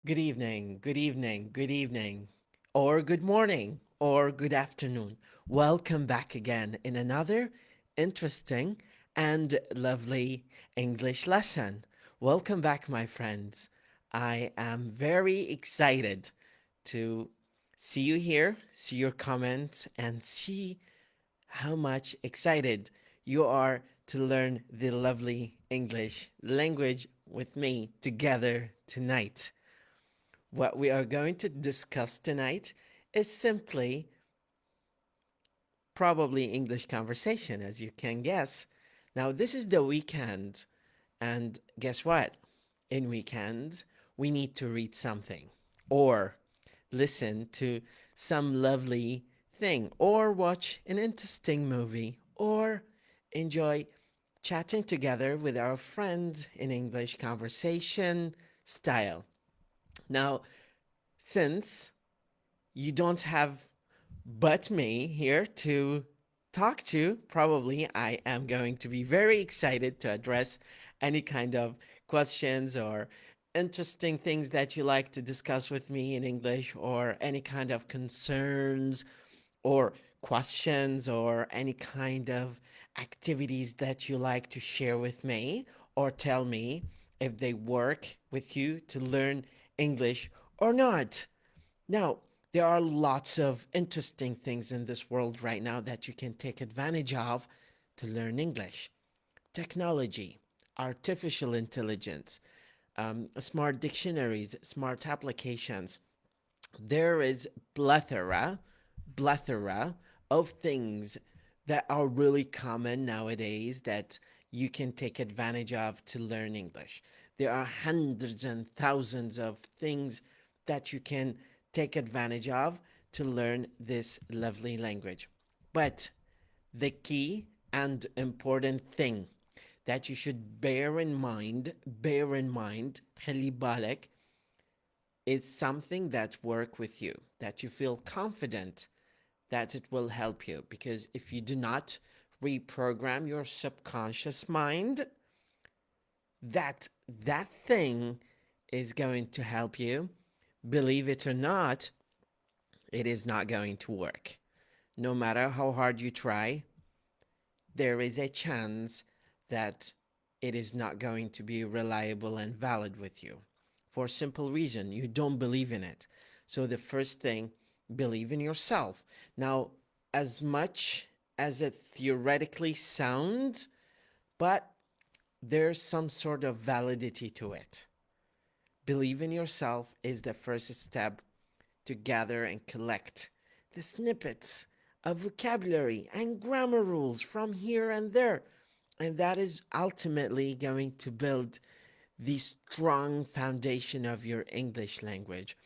Good evening, good evening, good evening, or good morning, or good afternoon. Welcome back again in another interesting and lovely English lesson. Welcome back, my friends. I am very excited to see you here, see your comments, and see how much excited you are to learn the lovely English language with me together tonight. What we are going to discuss tonight is simply probably English conversation, as you can guess. Now, this is the weekend, and guess what? In weekends, we need to read something or listen to some lovely thing or watch an interesting movie or enjoy chatting together with our friends in English conversation style. Now, since you don't have but me here to talk to, probably I am going to be very excited to address any kind of questions or interesting things that you like to discuss with me in English, or any kind of concerns or questions or any kind of activities that you like to share with me or tell me if they work with you to learn English or not. Now, there are lots of interesting things in this world right now that you can take advantage of to learn English. Technology, artificial intelligence, smart dictionaries, smart applications. There is plethora of things that are really common nowadays that you can take advantage of to learn English. There are hundreds and thousands of things that you can take advantage of to learn this lovely language. But the key and important thing that you should bear in mind, خلي بالك, is something that work with you, that you feel confident that it will help you. Because if you do not reprogram your subconscious mind, that thing is going to help you. Believe it or not, it is not going to work. No matter how hard you try, there is a chance that it is not going to be reliable and valid with you. For a simple reason, you don't believe in it. So the first thing, believe in yourself. Now, as much as it theoretically sounds, but there's some sort of validity to it. Believe in yourself is the first step to gather and collect the snippets of vocabulary and grammar rules from here and there. And that is ultimately going to build the strong foundation of your English language.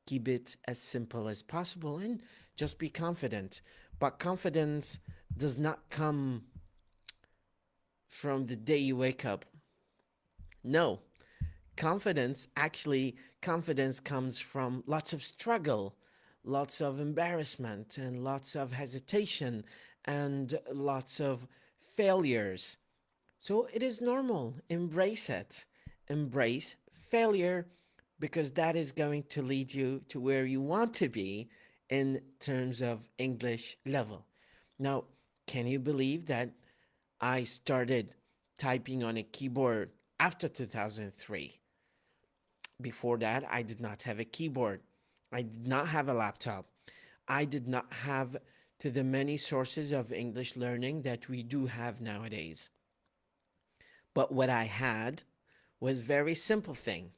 Keep it as simple as possible and just be confident. But confidence does not come from the day you wake up. No, confidence comes from lots of struggle, lots of embarrassment, and lots of hesitation, and lots of failures. So it is normal. Embrace it. Embrace failure, because that is going to lead you to where you want to be in terms of English level. Now, can you believe that I started typing on a keyboard after 2003? Before that, I did not have a keyboard. I did not have a laptop. I did not have to the many sources of English learning that we do have nowadays. But what I had was very simple thing: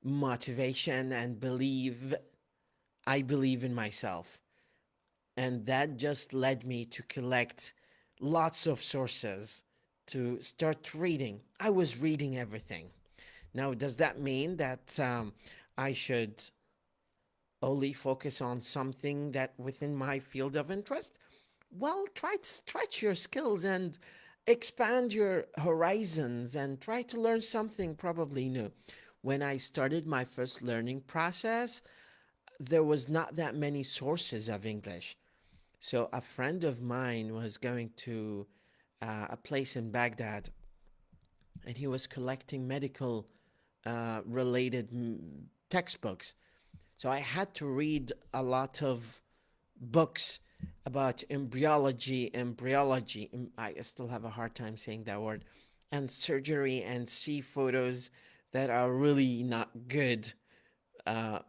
motivation and believe. I believe in myself. And that just led me to collect lots of sources to start reading. I was reading everything. Now, does that mean that I should only focus on something that within my field of interest? Well, try to stretch your skills and expand your horizons and try to learn something probably new. When I started my first learning process, there was not that many sources of English. So a friend of mine was going to a place in Baghdad, and he was collecting medical related textbooks. So I had to read a lot of books about embryology. I still have a hard time saying that word, and surgery, and see photos that are really not good. Uh,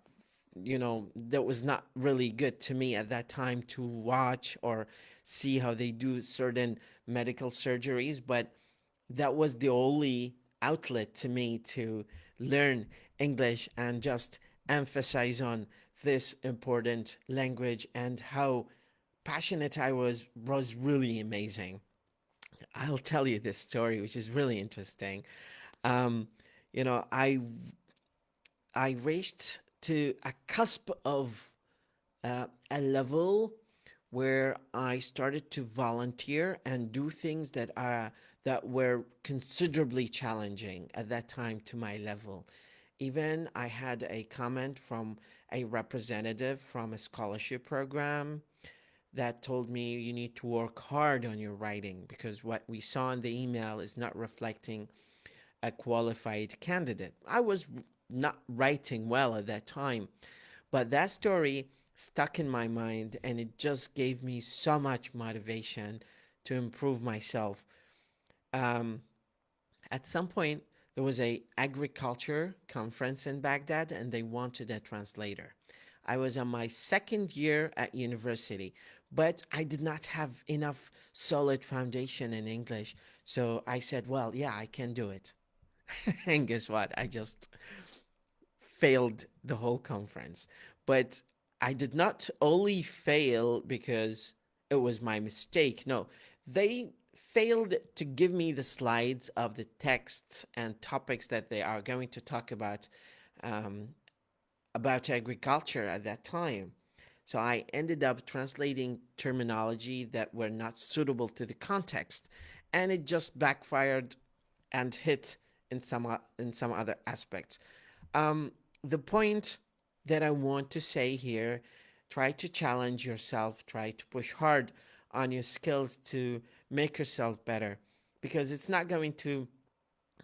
that was not really good to me at that time to watch or see how they do certain medical surgeries, but that was the only outlet to me to learn English and just emphasize on this important language, and how passionate I was really amazing. I'll tell you this story, which is really interesting. Um, you know, I reached to a cusp of a level where I started to volunteer and do things that were considerably challenging at that time to my level. Even I had a comment from a representative from a scholarship program that told me you need to work hard on your writing because what we saw in the email is not reflecting a qualified candidate. I was not writing well at that time, but that story stuck in my mind and it just gave me so much motivation to improve myself. Um, at some point, there was a agriculture conference in Baghdad and they wanted a translator. I was on my second year at university, but I did not have enough solid foundation in English. So I said, well, yeah, I can do it. And guess what? I just failed the whole conference. But I did not only fail because it was my mistake. No, they failed to give me the slides of the texts and topics that they are going to talk um, about agriculture at that time. So I ended up translating terminology that were not suitable to the context, and it just backfired and hit in some other aspects. Um, the point that I want to say here: try to challenge yourself, try to push hard on your skills to make yourself better, because it's not going to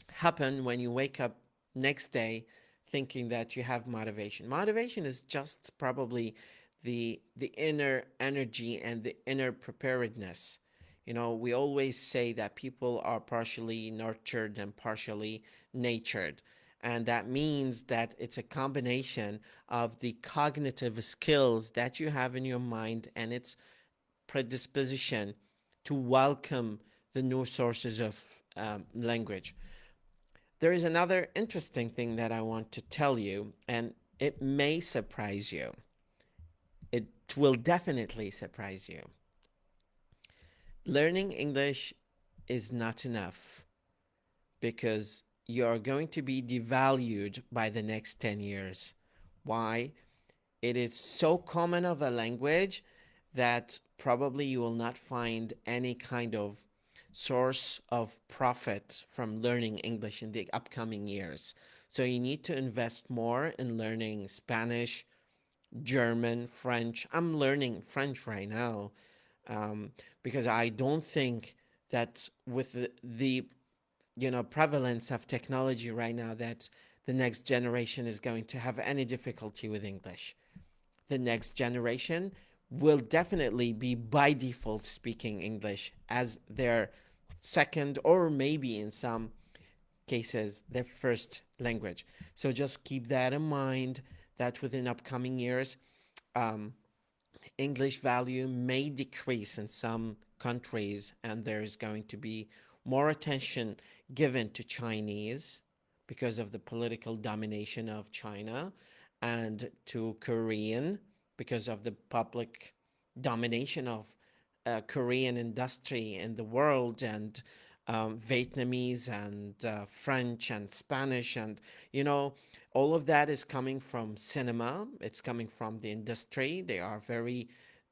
happen when you wake up next day thinking that you have motivation. Motivation is just probably the inner energy and the inner preparedness. We always say that people are partially nurtured and partially natured. And that means that it's a combination of the cognitive skills that you have in your mind and its predisposition to welcome the new sources of language. There is another interesting thing that I want to tell you, and it may surprise you. It will definitely surprise you. Learning English is not enough because you are going to be devalued by the next 10 years. Why? It is so common of a language that probably you will not find any kind of source of profit from learning English in the upcoming years. So you need to invest more in learning Spanish, German, French. I'm learning French right now um, because I don't think that with the prevalence of technology right now that the next generation is going to have any difficulty with English. The next generation will definitely be by default speaking English as their second or maybe in some cases their first language. So just keep that in mind that within upcoming years, um, English value may decrease in some countries, and there is going to be more attention given to Chinese because of the political domination of China, and to Korean because of the public domination of Korean industry in the world, and Vietnamese and French and Spanish, and you know, all of that is coming from cinema. It's coming from the industry. They are very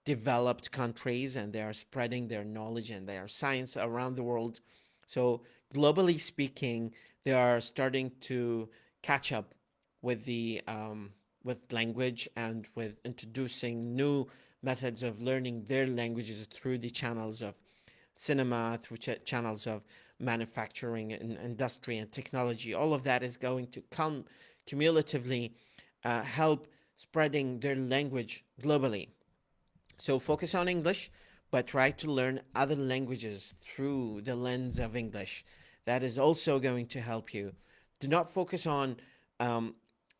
developed countries and they are spreading their knowledge and their science around the world. So, globally speaking, they are starting to catch up with the with language and with introducing new methods of learning their languages through the channels of cinema, through channels of manufacturing and industry and technology. All of that is going to come cumulatively help spreading their language globally. So focus on English, but try to learn other languages through the lens of English. That is also going to help you. Do not focus on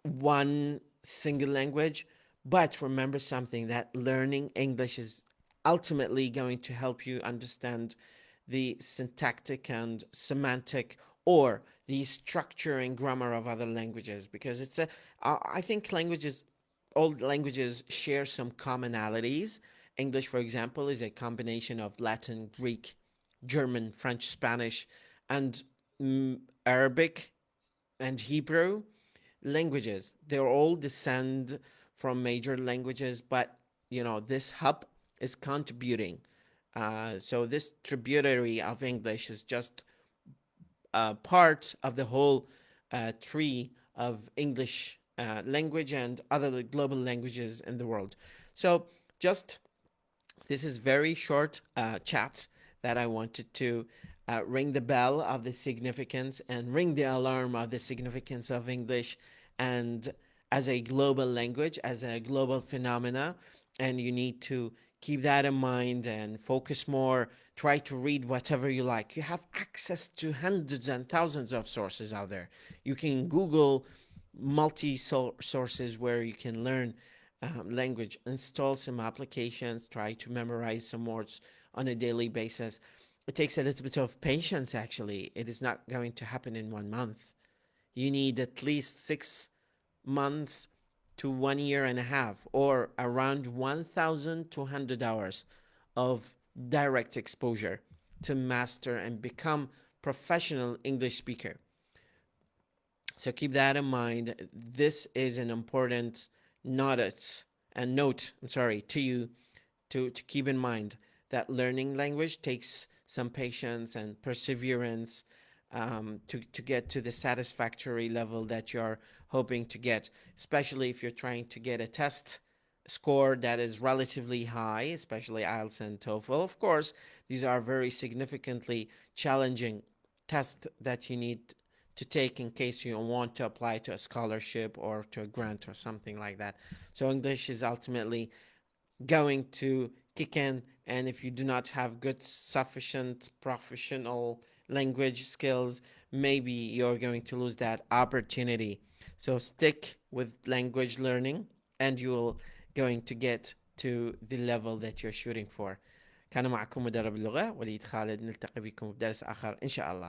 one single language, but remember something, that learning English is ultimately going to help you understand the syntactic and semantic, or the structure and grammar of other languages, because I think all languages share some commonalities. English, for example, is a combination of Latin, Greek, German, French, Spanish, and Arabic and Hebrew languages. They all descend from major languages, but this hub is contributing. So this tributary of English is just part of the whole tree of English language and other global languages in the world. So just this is very short chat that I wanted to ring the bell of the significance and ring the alarm of the significance of English and as a global language, as a global phenomena. And you need to keep that in mind and focus more. Try to read whatever you like. You have access to hundreds and thousands of sources out there. You can Google multi sources where you can learn language, install some applications, try to memorize some words on a daily basis. It takes a little bit of patience, actually. It is not going to happen in 1 month. You need at least 6 months to 1 year and a half, or around 1,200 hours of direct exposure to master and become professional English speaker. So keep that in mind. This is an important note to you to keep in mind that learning language takes some patience and perseverance to get to the satisfactory level that you're hoping to get, especially if you're trying to get a test score that is relatively high, especially IELTS and TOEFL. Of course, these are very significantly challenging tests that you need to take in case you want to apply to a scholarship or to a grant or something like that. So English is ultimately going to kick in, and if you do not have good sufficient professional language skills, maybe you're going to lose that opportunity. So stick with language learning and you'll going to get to the level that you're shooting for. كان معكم مدرب اللغة وليد خالد، نلتقي بكم في درس آخر إن شاء الله.